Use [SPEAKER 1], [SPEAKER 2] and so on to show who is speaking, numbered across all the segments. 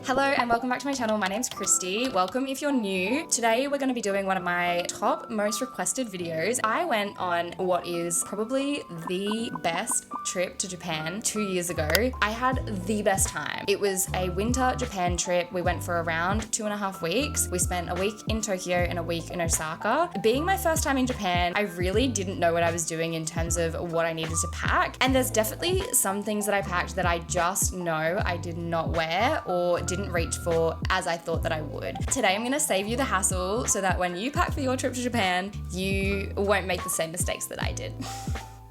[SPEAKER 1] Hello and welcome back to my channel. My name's Christy. Welcome if you're new. Today we're going to be doing one of my top most requested videos. I went on what is probably the best trip to Japan 2 years ago. I had the best time. It was a winter Japan trip. We went for around 2.5 weeks. We spent a week in Tokyo and a week in Osaka. Being my first time in Japan, I really didn't know what I was doing in terms of what I needed to pack. And there's definitely some things that I packed that I just know I did not wear or didn't reach for as I thought that I would. Today I'm gonna save you the hassle so that when you pack for your trip to Japan, you won't make the same mistakes that I did.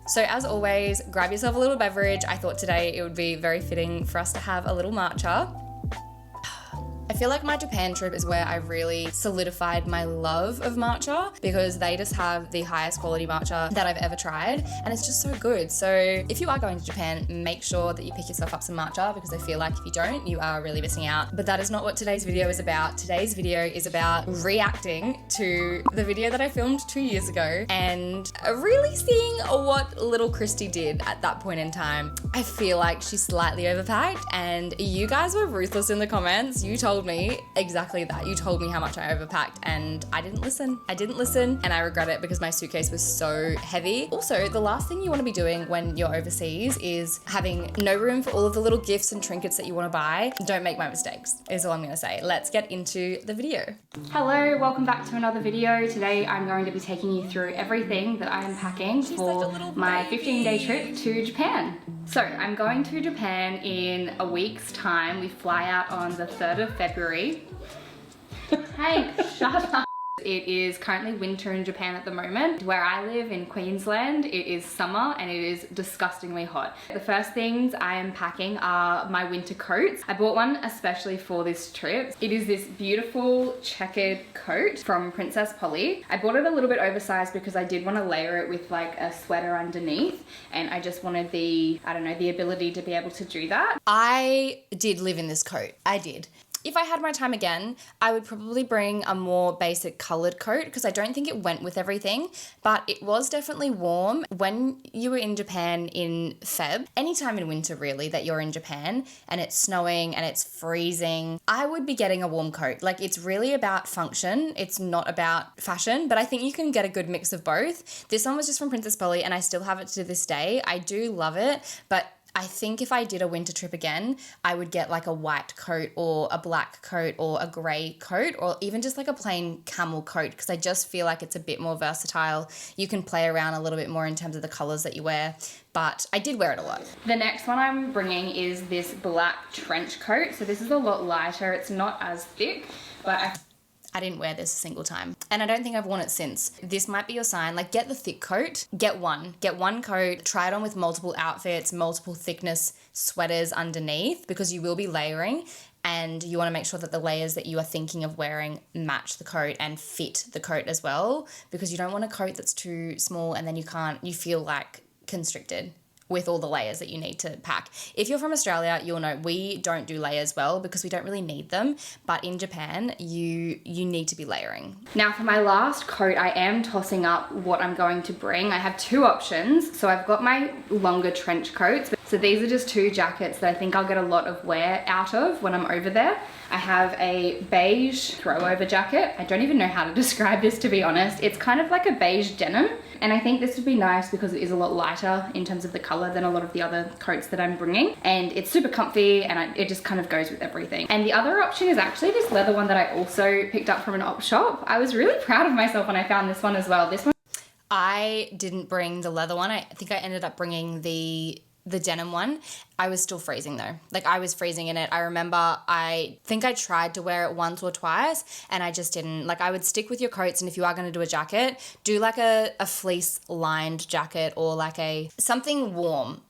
[SPEAKER 1] So as always, grab yourself a little beverage. I thought today it would be very fitting for us to have a little matcha. I feel like my Japan trip is where I really solidified my love of matcha because they just have the highest quality matcha that I've ever tried and it's just so good. So if you are going to Japan, make sure that you pick yourself up some matcha because I feel like if you don't, you are really missing out. But that is not what today's video is about. Today's video is about reacting to the video that I filmed 2 years ago and really seeing what little Christy did at that point in time. I feel like she's slightly overpacked and you guys were ruthless in the comments. You told me exactly that. You told me how much I overpacked and I didn't listen. I didn't listen and I regret it because my suitcase was so heavy. Also, the last thing you want to be doing when you're overseas is having no room for all of the little gifts and trinkets that you want to buy. Don't make my mistakes, is all I'm going to say. Let's get into the video. Hello, welcome back to another video. Today I'm going to be taking you through everything that I am packing for my 15-day trip to Japan. So I'm going to Japan in a week's time. We fly out on the 3rd of February. Hey, shut up. It is currently winter in Japan at the moment. Where I live in Queensland, it is summer and it is disgustingly hot. The first things I am packing are my winter coats. I bought one especially for this trip. It is this beautiful checkered coat from Princess Polly. I bought it a little bit oversized because I did want to layer it with like a sweater underneath and I just wanted the, I don't know, the ability to be able to do that. I did live in this coat. I did. If I had my time again, I would probably bring a more basic colored coat because I don't think it went with everything, but it was definitely warm. When you were in Japan in Feb, anytime in winter really that you're in Japan and it's snowing and it's freezing, I would be getting a warm coat. Like it's really about function. It's not about fashion, but I think you can get a good mix of both. This one was just from Princess Polly and I still have it to this day. I do love it, but I think if I did a winter trip again, I would get like a white coat or a black coat or a grey coat or even just like a plain camel coat because I just feel like it's a bit more versatile. You can play around a little bit more in terms of the colours that you wear, but I did wear it a lot. The next one I'm bringing is this black trench coat. So this is a lot lighter. It's not as thick, but I didn't wear this a single time. And I don't think I've worn it since. This might be your sign. Like get the thick coat, get one coat, try it on with multiple outfits, multiple thickness sweaters underneath because you will be layering and you want to make sure that the layers that you are thinking of wearing match the coat and fit the coat as well because you don't want a coat that's too small and then you feel like constricted with all the layers that you need to pack. If you're from Australia, you'll know we don't do layers well because we don't really need them, but in Japan, you need to be layering. Now for my last coat, I am tossing up what I'm going to bring. I have two options. So I've got my longer trench coats. So these are just two jackets that I think I'll get a lot of wear out of when I'm over there. I have a beige throw-over jacket. I don't even know how to describe this, to be honest. It's kind of like a beige denim. And I think this would be nice because it is a lot lighter in terms of the color than a lot of the other coats that I'm bringing. And it's super comfy and it just kind of goes with everything. And the other option is actually this leather one that I also picked up from an op shop. I was really proud of myself when I found this one as well. This one, I didn't bring the leather one. I think I ended up bringing the denim one. I was still freezing though. Like I was freezing in it. I remember I think I tried to wear it once or twice and I just didn't. Like I would stick with your coats and if you are going to do a jacket, do like a fleece lined jacket or like something warm.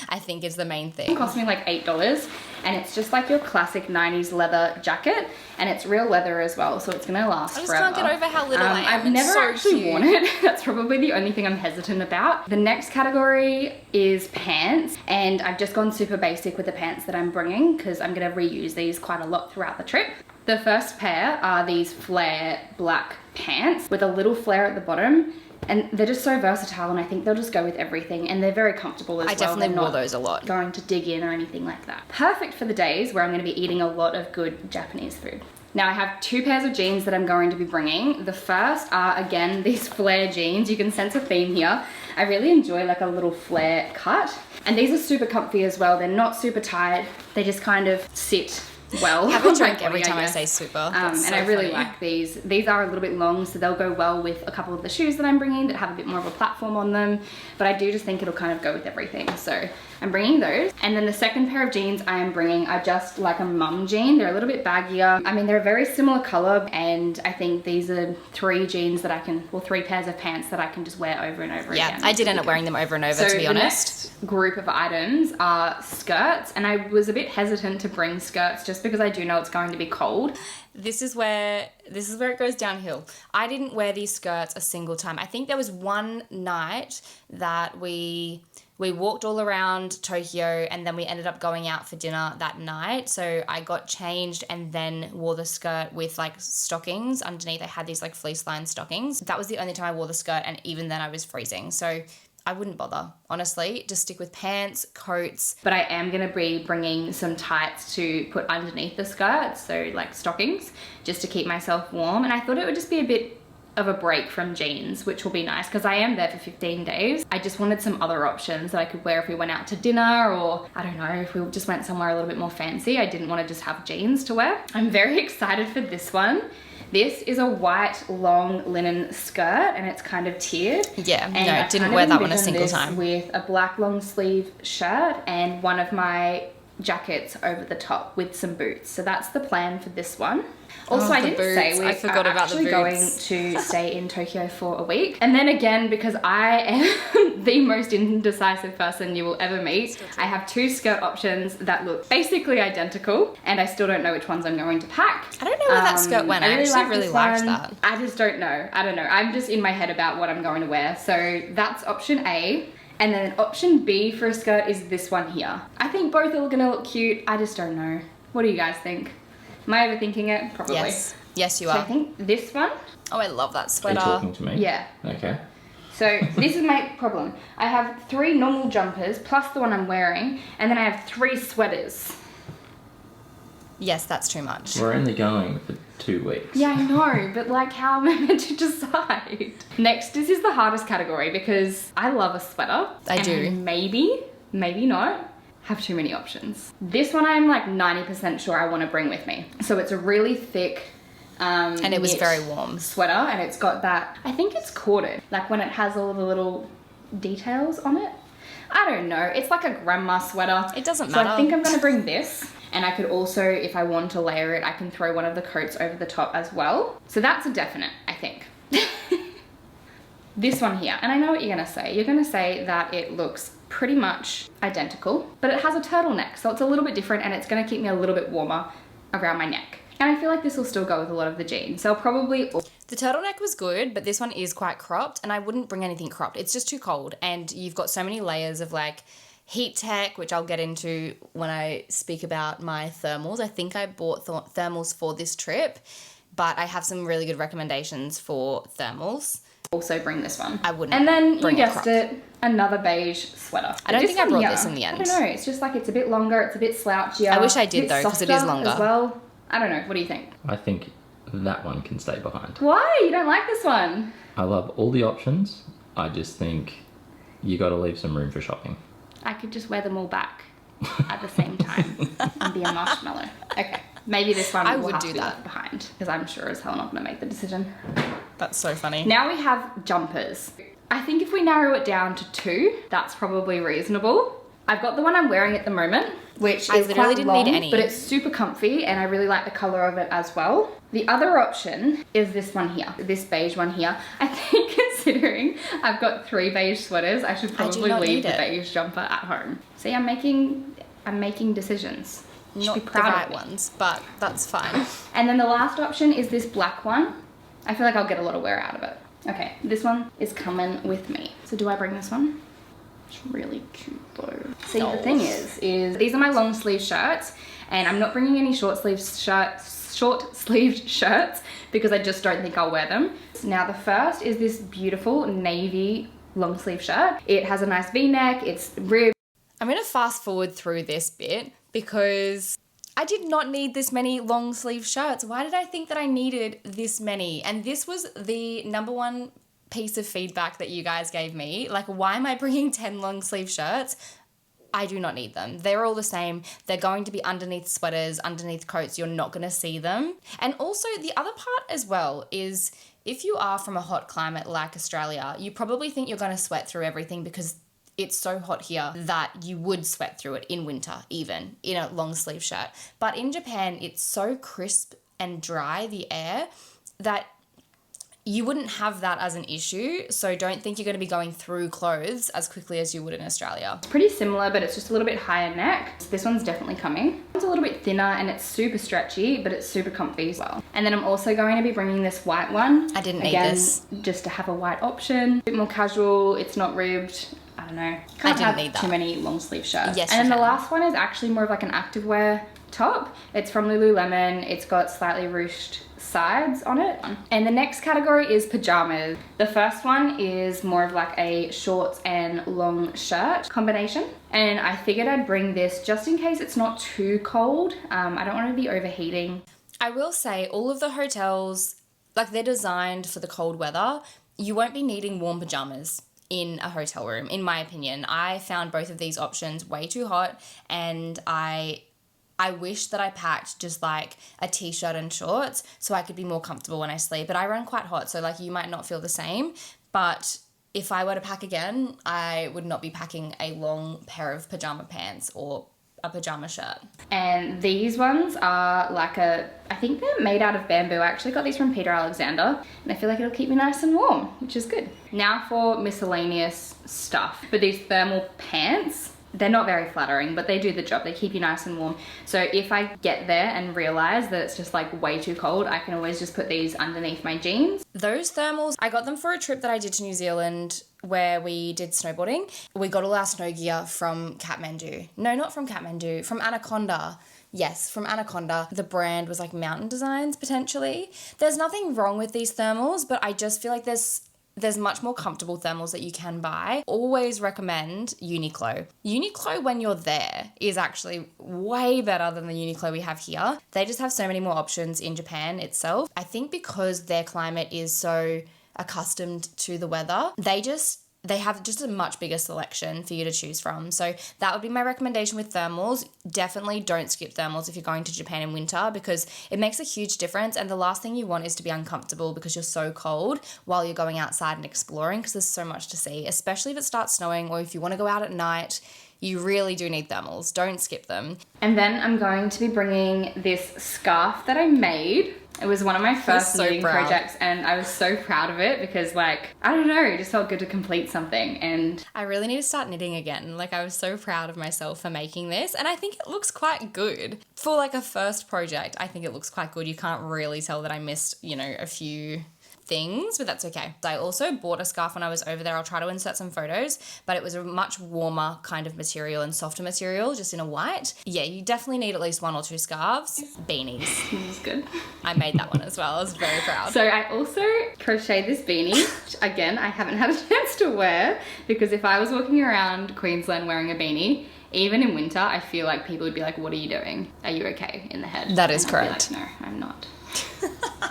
[SPEAKER 1] I think is the main thing. It cost me like $8 and it's just like your classic 90s leather jacket and it's real leather as well, so it's gonna last forever. I just can't get over how little I am. I've never actually worn it. That's probably the only thing I'm hesitant about. The next category is pants and I've just gone super basic with the pants that I'm bringing because I'm gonna reuse these quite a lot throughout the trip. The first pair are these flare black pants with a little flare at the bottom
[SPEAKER 2] And they're just so versatile, and I think they'll just go with everything, and they're very comfortable as well.
[SPEAKER 1] I definitely wore those a lot.
[SPEAKER 2] Going to dig in or anything like that. Perfect for the days where I'm going to be eating a lot of good Japanese food. Now I have 2 pairs of jeans that I'm going to be bringing. The first are, again, these flare jeans. You can sense a theme here. I really enjoy like a little flare cut. And these are super comfy as well. They're not super tight. They just kind of sit well.
[SPEAKER 1] I have a drink every time I say super.
[SPEAKER 2] And I really like these. These are a little bit long, so they'll go well with a couple of the shoes that I'm bringing that have a bit more of a platform on them. But I do just think it'll kind of go with everything. So I'm bringing those. And then the second pair of jeans I am bringing are just like a mum jean. They're a little bit baggier. I mean, they're a very similar color, and I think these are 3 jeans that I can, well, 3 pairs of pants that I can just wear over and over again.
[SPEAKER 1] Yeah, I did end up wearing them over and over, to be honest.
[SPEAKER 2] The next group of items are skirts, and I was a bit hesitant to bring skirts just because I do know it's going to be cold.
[SPEAKER 1] This is where it goes downhill. I didn't wear these skirts a single time. I think there was one night that we walked all around Tokyo, and then we ended up going out for dinner that night. So I got changed and then wore the skirt with like stockings underneath. I had these like fleece lined stockings. That was the only time I wore the skirt, and even then I was freezing. So I wouldn't bother, honestly. Just stick with pants, coats.
[SPEAKER 2] But I am going to be bringing some tights to put underneath the skirt, so like stockings, just to keep myself warm. And I thought it would just be a bit of a break from jeans, which will be nice because I am there for 15 days. I just wanted some other options that I could wear if we went out to dinner, or I don't know, if we just went somewhere a little bit more fancy. I didn't want to just have jeans to wear. I'm very excited for this one. This is a white long linen skirt, and it's kind of tiered.
[SPEAKER 1] Yeah,
[SPEAKER 2] and
[SPEAKER 1] no,
[SPEAKER 2] I
[SPEAKER 1] didn't wear that one a single
[SPEAKER 2] this
[SPEAKER 1] time.
[SPEAKER 2] With a black long sleeve shirt and one of my jackets over the top with some boots. So that's the plan for this one. Also, I didn't say
[SPEAKER 1] I forgot about the boots.
[SPEAKER 2] Going to stay in Tokyo for a week. And then again, because I am the most indecisive person you will ever meet, I have 2 skirt options that look basically identical, and I still don't know which ones I'm going to pack.
[SPEAKER 1] I don't know where that skirt went. I actually really liked that.
[SPEAKER 2] I just don't know. I don't know. I'm just in my head about what I'm going to wear. So that's option A. And then option B for a skirt is this one here. I think both are gonna look cute. I just don't know. What do you guys think? Am I overthinking it? Probably.
[SPEAKER 1] Yes. Yes, you
[SPEAKER 2] So
[SPEAKER 1] are.
[SPEAKER 2] I think this one.
[SPEAKER 1] Oh, I love that
[SPEAKER 3] Are
[SPEAKER 1] sweater.
[SPEAKER 3] you talking to me?
[SPEAKER 2] Yeah.
[SPEAKER 3] Okay.
[SPEAKER 2] So this is my problem. I have 3 normal jumpers plus the one I'm wearing, and then I have 3 sweaters.
[SPEAKER 1] Yes, that's too much.
[SPEAKER 3] We're only going for 2 weeks.
[SPEAKER 2] Yeah, I know, but like how am I meant to decide? Next, this is the hardest category because I love a sweater.
[SPEAKER 1] I do.
[SPEAKER 2] And maybe not, have too many options. This one I'm like 90% sure I want to bring with me. So it's a really thick
[SPEAKER 1] And it was
[SPEAKER 2] knit
[SPEAKER 1] very warm.
[SPEAKER 2] sweater, and it's got that, I think it's corded, like when it has all the little details on it. I don't know, it's like a grandma sweater.
[SPEAKER 1] It doesn't
[SPEAKER 2] So
[SPEAKER 1] matter.
[SPEAKER 2] I think I'm gonna bring this. And I could also, if I want to layer it, I can throw one of the coats over the top as well. So that's a definite, I think. This one here, and I know what you're gonna say. You're gonna say that it looks pretty much identical, but it has a turtleneck, so it's a little bit different, and it's gonna keep me a little bit warmer around my neck. And I feel like this will still go with a lot of the jeans. So I'll probably...
[SPEAKER 1] The turtleneck was good, but this one is quite cropped, and I wouldn't bring anything cropped. It's just too cold, and you've got so many layers of like heat tech, which I'll get into when I speak about my thermals. I think I bought thermals for this trip, but I have some really good recommendations for thermals.
[SPEAKER 2] Also bring this one.
[SPEAKER 1] I wouldn't.
[SPEAKER 2] And then
[SPEAKER 1] bring
[SPEAKER 2] you
[SPEAKER 1] it
[SPEAKER 2] guessed
[SPEAKER 1] cropped.
[SPEAKER 2] it, another beige sweater.
[SPEAKER 1] I don't
[SPEAKER 2] But
[SPEAKER 1] think I
[SPEAKER 2] one
[SPEAKER 1] brought
[SPEAKER 2] here,
[SPEAKER 1] this in the end.
[SPEAKER 2] I don't know. It's just like it's a bit longer. It's a bit slouchier.
[SPEAKER 1] I wish I
[SPEAKER 2] it's a
[SPEAKER 1] did
[SPEAKER 2] bit
[SPEAKER 1] though, because it is
[SPEAKER 2] softer
[SPEAKER 1] longer.
[SPEAKER 2] as well. I don't know. What do you think?
[SPEAKER 3] I think that one can stay behind.
[SPEAKER 2] Why? You don't like this one?
[SPEAKER 3] I love all the options. I just think you got to leave some room for shopping.
[SPEAKER 2] I could just wear them all back at the same time and be a marshmallow. Okay. Maybe this one
[SPEAKER 1] I
[SPEAKER 2] will
[SPEAKER 1] would
[SPEAKER 2] have
[SPEAKER 1] do
[SPEAKER 2] to be
[SPEAKER 1] that.
[SPEAKER 2] left behind because I'm sure as hell not going to make the decision.
[SPEAKER 1] That's so funny.
[SPEAKER 2] Now we have jumpers. I think if we narrow it down to 2, that's probably reasonable. I've got the one I'm wearing at the moment, which
[SPEAKER 1] I
[SPEAKER 2] is
[SPEAKER 1] literally
[SPEAKER 2] quite
[SPEAKER 1] didn't
[SPEAKER 2] long,
[SPEAKER 1] need any.
[SPEAKER 2] but it's super comfy, and I really like the color of it as well. The other option is this one here, this beige one here. I think considering I've got 3 beige sweaters, I should probably
[SPEAKER 1] not
[SPEAKER 2] leave
[SPEAKER 1] need
[SPEAKER 2] the
[SPEAKER 1] it.
[SPEAKER 2] beige jumper at home. See, I'm making decisions. You should
[SPEAKER 1] Not
[SPEAKER 2] be
[SPEAKER 1] the
[SPEAKER 2] proud
[SPEAKER 1] right
[SPEAKER 2] of me.
[SPEAKER 1] ones, but that's fine.
[SPEAKER 2] And then the last option is this black one. I feel like I'll get a lot of wear out of it. Okay, this one is coming with me. So do I bring this one? It's really cute though. See, the thing is these are my long sleeve shirts, and I'm not bringing any short sleeved shirts because I just don't think I'll wear them. Now the first is this beautiful navy long sleeve shirt. It has a nice V-neck, it's ribbed.
[SPEAKER 1] I'm gonna fast forward through this bit because I did not need this many long sleeve shirts. Why did I think that I needed this many? And this was the number one piece of feedback that you guys gave me. Like, why am I bringing 10 long sleeve shirts? I do not need them. They're all the same. They're going to be underneath sweaters, underneath coats. You're not going to see them. And also the other part as well is if you are from a hot climate like Australia, you probably think you're going to sweat through everything because it's so hot here that you would sweat through it in winter, even in a long sleeve shirt. But in Japan, it's so crisp and dry, the air, that you wouldn't have that as an issue, so don't think you're going to be going through clothes as quickly as you would in Australia.
[SPEAKER 2] It's pretty similar, but it's just a little bit higher neck. So this one's definitely coming. It's a little bit thinner and it's super stretchy, but it's super comfy as well. And then I'm also going to be bringing this white one.
[SPEAKER 1] I didn't need this.
[SPEAKER 2] Just to have a white option. A bit more casual, it's not ribbed. I don't know. Can't have too many long sleeve shirts.
[SPEAKER 1] Yes,
[SPEAKER 2] and then the last one is actually more of like an activewear top. It's from Lululemon. It's got slightly ruched sides on it. And the next category is pajamas. The first one is more of like a shorts and long shirt combination. And I figured I'd bring this just in case it's not too cold. I don't want to be overheating.
[SPEAKER 1] I will say all of the hotels, like, they're designed for the cold weather. You won't be needing warm pajamas in a hotel room, in my opinion. I found both of these options way too hot, and I wish that I packed just like a t-shirt and shorts so I could be more comfortable when I sleep. But I run quite hot, so like you might not feel the same. But if I were to pack again, I would not be packing a long pair of pajama pants or a pajama shirt.
[SPEAKER 2] And these ones are like I think they're made out of bamboo. I actually got these from Peter Alexander, and I feel like it'll keep me nice and warm, which is good. Now for miscellaneous stuff. For these thermal pants, they're not very flattering, but they do the job. They keep you nice and warm. So if I get there and realize that it's just like way too cold, I can always just put these underneath my jeans.
[SPEAKER 1] Those thermals, I got them for a trip that I did to New Zealand where we did snowboarding. We got all our snow gear from Kathmandu. No, not from Kathmandu, from Anaconda. Yes, from Anaconda. The brand was like Mountain Designs, potentially. There's nothing wrong with these thermals, but I just feel like there's much more comfortable thermals that you can buy. Always recommend Uniqlo. Uniqlo, when you're there, is actually way better than the Uniqlo we have here. They just have so many more options in Japan itself. I think because their climate is so accustomed to the weather, they have just a much bigger selection for you to choose from. So that would be my recommendation with thermals. Definitely don't skip thermals if you're going to Japan in winter because it makes a huge difference, and the last thing you want is to be uncomfortable because you're so cold while you're going outside and exploring, because there's so much to see, especially if it starts snowing or if you want to go out at night. You really do need thermals. Don't skip them.
[SPEAKER 2] And then I'm going to be bringing this scarf that I made. It was one of my first knitting projects, and I was so proud of it because, like, I don't know, it just felt good to complete something. And
[SPEAKER 1] I really need to start knitting again. Like, I was so proud of myself for making this, and I think it looks quite good. For like a first project, I think it looks quite good. You can't really tell that I missed, you know, a few things, but that's okay. I also bought a scarf when I was over there. I'll try to insert some photos, but it was a much warmer kind of material and softer material, just in a white. Yeah, you definitely need at least 1 or 2 scarves. Beanies.
[SPEAKER 2] This is good.
[SPEAKER 1] I made that one as well. I was very proud.
[SPEAKER 2] So I also crocheted this beanie, which again, I haven't had a chance to wear because if I was walking around Queensland wearing a beanie, even in winter, I feel like people would be like, what are you doing? Are you okay in the head?
[SPEAKER 1] That is correct.
[SPEAKER 2] Like, no, I'm not.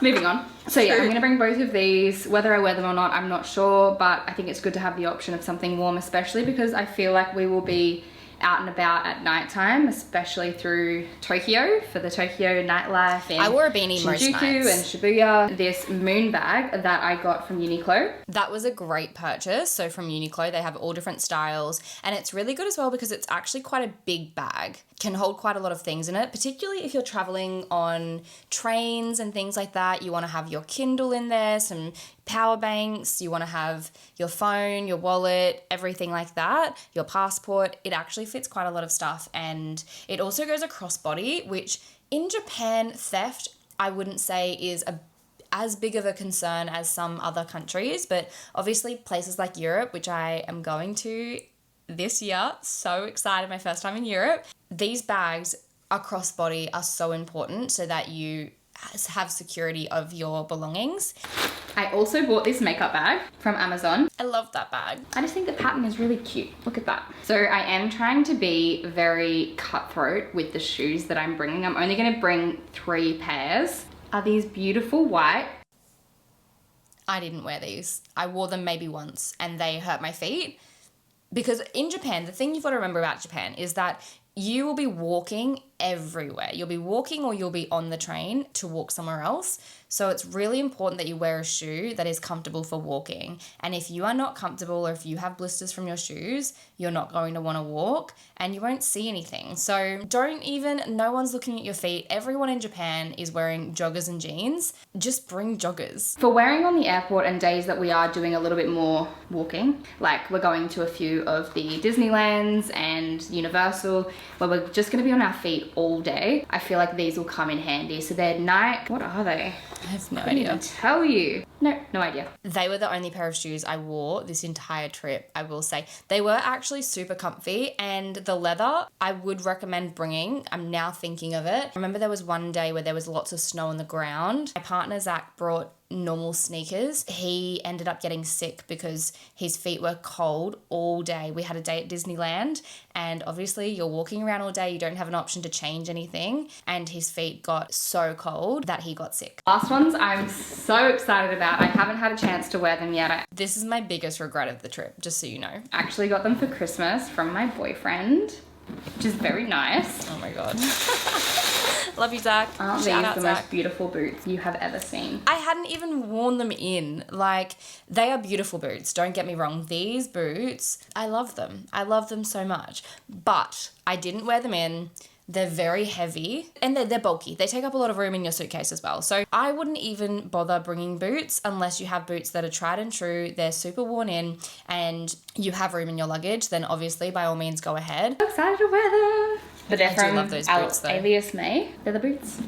[SPEAKER 2] Moving on. So yeah, I'm going to bring both of these. Whether I wear them or not, I'm not sure, but I think it's good to have the option of something warm, especially because I feel like we will be out and about at nighttime, especially through Tokyo for the Tokyo nightlife.
[SPEAKER 1] I wore a beanie most
[SPEAKER 2] Shinjuku
[SPEAKER 1] nights.
[SPEAKER 2] And Shibuya. This moon bag that I got from Uniqlo.
[SPEAKER 1] That was a great purchase. So from Uniqlo, they have all different styles, and it's really good as well because it's actually quite a big bag. Can hold quite a lot of things in it, particularly if you're traveling on trains and things like that. You want to have your Kindle in there, some power banks, you want to have your phone, your wallet, everything like that, your passport. It actually fits quite a lot of stuff, and it also goes across body, which in Japan, theft, I wouldn't say is as big of a concern as some other countries, but obviously places like Europe, which I am going to this year. So excited, my first time in Europe. These bags across body are so important so that you have security of your belongings.
[SPEAKER 2] I also bought this makeup bag from Amazon.
[SPEAKER 1] I love that bag.
[SPEAKER 2] I just think the pattern is really cute. Look at that. So I am trying to be very cutthroat with the shoes that I'm bringing. I'm only going to bring 3 pairs. Are these beautiful white?
[SPEAKER 1] I didn't wear these. I wore them maybe once and they hurt my feet. Because in Japan, the thing you've got to remember about Japan is that you will be walking everywhere. You'll be walking or you'll be on the train to walk somewhere else. So it's really important that you wear a shoe that is comfortable for walking. And if you are not comfortable or if you have blisters from your shoes, you're not going to want to walk and you won't see anything. So no one's looking at your feet. Everyone in Japan is wearing joggers and jeans. Just bring joggers.
[SPEAKER 2] For wearing on the airport and days that we are doing a little bit more walking, like we're going to a few of the Disneylands and Universal, where we're just going to be on our feet all day, I feel like these will come in handy. So they're Nike. What are they?
[SPEAKER 1] I have no
[SPEAKER 2] Couldn't
[SPEAKER 1] idea.
[SPEAKER 2] even tell you. No idea.
[SPEAKER 1] They were the only pair of shoes I wore this entire trip, I will say. They were actually super comfy, and the leather I would recommend bringing. I'm now thinking of it. I remember there was one day where there was lots of snow on the ground. My partner Zach brought normal sneakers. He ended up getting sick because his feet were cold all day. We had a day at Disneyland, and obviously you're walking around all day, you don't have an option to change anything, and his feet got so cold that he got sick.
[SPEAKER 2] Last ones I'm so excited about. I haven't had a chance to wear them yet.
[SPEAKER 1] This is my biggest regret of the trip, just so you know.
[SPEAKER 2] I actually got them for Christmas from my boyfriend, which is very nice.
[SPEAKER 1] Oh my god. Love you, Zach.
[SPEAKER 2] Aren't
[SPEAKER 1] Shout
[SPEAKER 2] these
[SPEAKER 1] out,
[SPEAKER 2] the
[SPEAKER 1] Zach.
[SPEAKER 2] most beautiful boots you have ever seen?
[SPEAKER 1] I hadn't even worn them in. Like, they are beautiful boots. Don't get me wrong. These boots, I love them. I love them so much. But I didn't wear them in. They're very heavy and they're bulky. They take up a lot of room in your suitcase as well. So I wouldn't even bother bringing boots unless you have boots that are tried and true. They're super worn in and you have room in your luggage. Then obviously, by all means, go ahead.
[SPEAKER 2] I'm excited to wear them. But they're
[SPEAKER 1] I do
[SPEAKER 2] from
[SPEAKER 1] love those boots, though.
[SPEAKER 2] Alias May. They're the boots.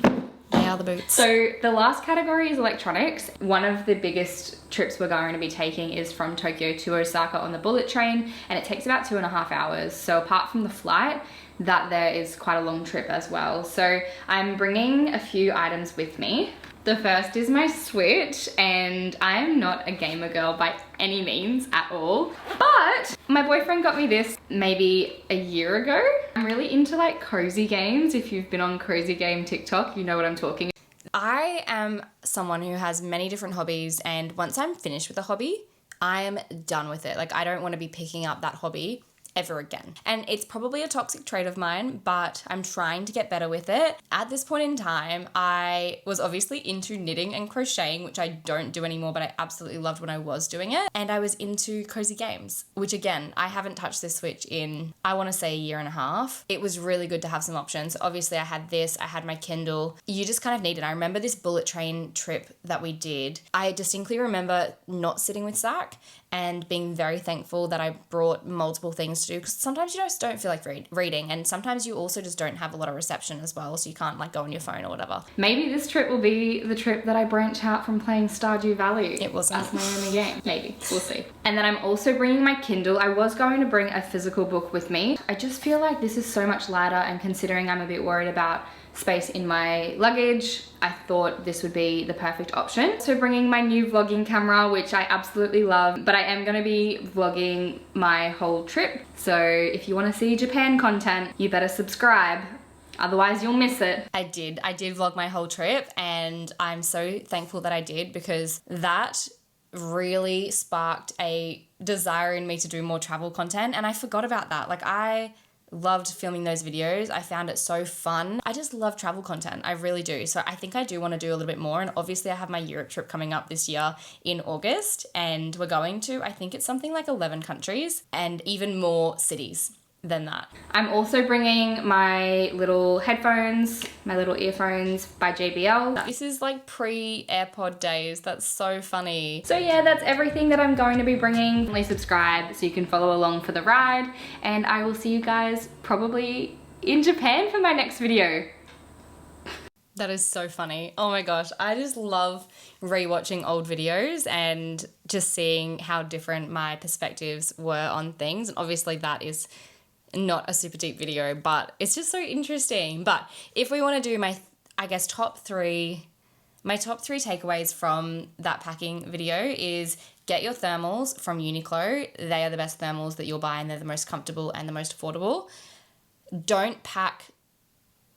[SPEAKER 1] They are the boots.
[SPEAKER 2] So the last category is electronics. One of the biggest trips we're going to be taking is from Tokyo to Osaka on the bullet train, and it takes about 2.5 hours. So apart from the flight, that there is quite a long trip as well. So I'm bringing a few items with me. The first is my Switch, and I am not a gamer girl by any means at all, but my boyfriend got me this maybe a year ago. I'm really into like cozy games. If you've been on cozy game TikTok, you know what I'm talking.
[SPEAKER 1] I am someone who has many different hobbies, and once I'm finished with a hobby, I am done with it. Like, I don't want to be picking up that hobby ever again. And it's probably a toxic trait of mine, but I'm trying to get better with it. At this point in time, I was obviously into knitting and crocheting, which I don't do anymore, but I absolutely loved when I was doing it. And I was into cozy games, which again, I haven't touched this Switch in, I want to say, 1.5 years. It was really good to have some options. Obviously, I had this, I had my Kindle. You just kind of need it. I remember this bullet train trip that we did. I distinctly remember not sitting with Zach and being very thankful that I brought multiple things to do, because sometimes you just don't feel like reading, and sometimes you also just don't have a lot of reception as well, so you can't like go on your phone or whatever.
[SPEAKER 2] Maybe this trip will be the trip that I branch out from playing Stardew Valley.
[SPEAKER 1] It wasn't.
[SPEAKER 2] As my only game. Maybe. We'll see. And then I'm also bringing my Kindle. I was going to bring a physical book with me. I just feel like this is so much lighter, and considering I'm a bit worried about space in my luggage, I thought this would be the perfect option. So bringing my new vlogging camera, which I absolutely love, but I am going to be vlogging my whole trip. So if you want to see Japan content, you better subscribe. Otherwise you'll miss it.
[SPEAKER 1] I did vlog my whole trip, and I'm so thankful that I did, because that really sparked a desire in me to do more travel content, and I forgot about that. Like, I loved filming those videos. I found it so fun. I just love travel content. I really do. So I think I do want to do a little bit more. And obviously I have my Europe trip coming up this year in August, and we're going to, I think it's something like 11 countries and even more cities than that.
[SPEAKER 2] I'm also bringing my little headphones, my little earphones by JBL.
[SPEAKER 1] This is like pre-AirPod days. That's so funny.
[SPEAKER 2] So yeah, that's everything that I'm going to be bringing. Please subscribe so you can follow along for the ride, and I will see you guys probably in Japan for my next video.
[SPEAKER 1] That is so funny. Oh my gosh. I just love rewatching old videos and just seeing how different my perspectives were on things. And obviously that is not a super deep video, but it's just so interesting. But if we want to do my top three takeaways from that packing video is get your thermals from Uniqlo. They are the best thermals that you'll buy and they're the most comfortable and the most affordable. Don't pack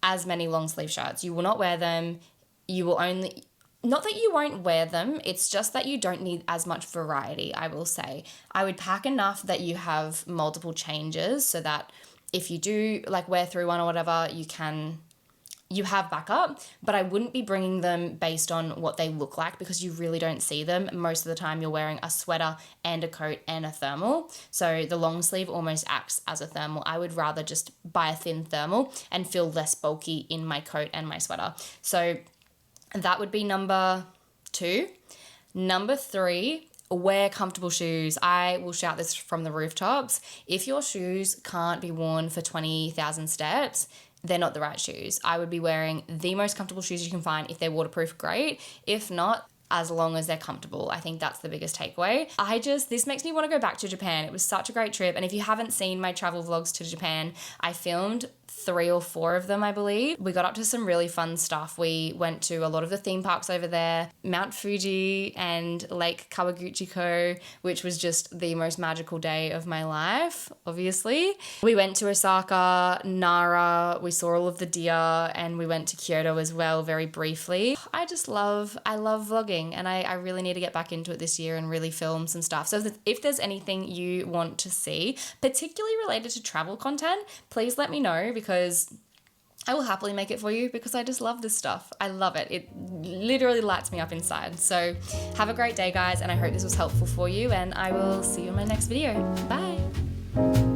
[SPEAKER 1] as many long sleeve shirts. You will not wear them. You will only, not that you won't wear them, it's just that you don't need as much variety, I will say. I would pack enough that you have multiple changes so that if you do like wear through one or whatever, you have backup, but I wouldn't be bringing them based on what they look like because you really don't see them. Most of the time you're wearing a sweater and a coat and a thermal. So the long sleeve almost acts as a thermal. I would rather just buy a thin thermal and feel less bulky in my coat and my sweater. So that would be number 2. Number 3, wear comfortable shoes. I will shout this from the rooftops. If your shoes can't be worn for 20,000 steps, they're not the right shoes. I would be wearing the most comfortable shoes you can find. If they're waterproof, great. If not, as long as they're comfortable. I think that's the biggest takeaway. This makes me want to go back to Japan. It was such a great trip. And if you haven't seen my travel vlogs to Japan, I filmed 3 or 4 of them, I believe. We got up to some really fun stuff. We went to a lot of the theme parks over there, Mount Fuji and Lake Kawaguchiko, which was just the most magical day of my life, obviously. We went to Osaka, Nara, we saw all of the deer, and we went to Kyoto as well very briefly. I love vlogging, and I really need to get back into it this year and really film some stuff. So if there's anything you want to see, particularly related to travel content, please let me know because I will happily make it for you because I just love this stuff. I love it. It literally lights me up inside. So have a great day, guys, and I hope this was helpful for you, and I will see you in my next video. Bye.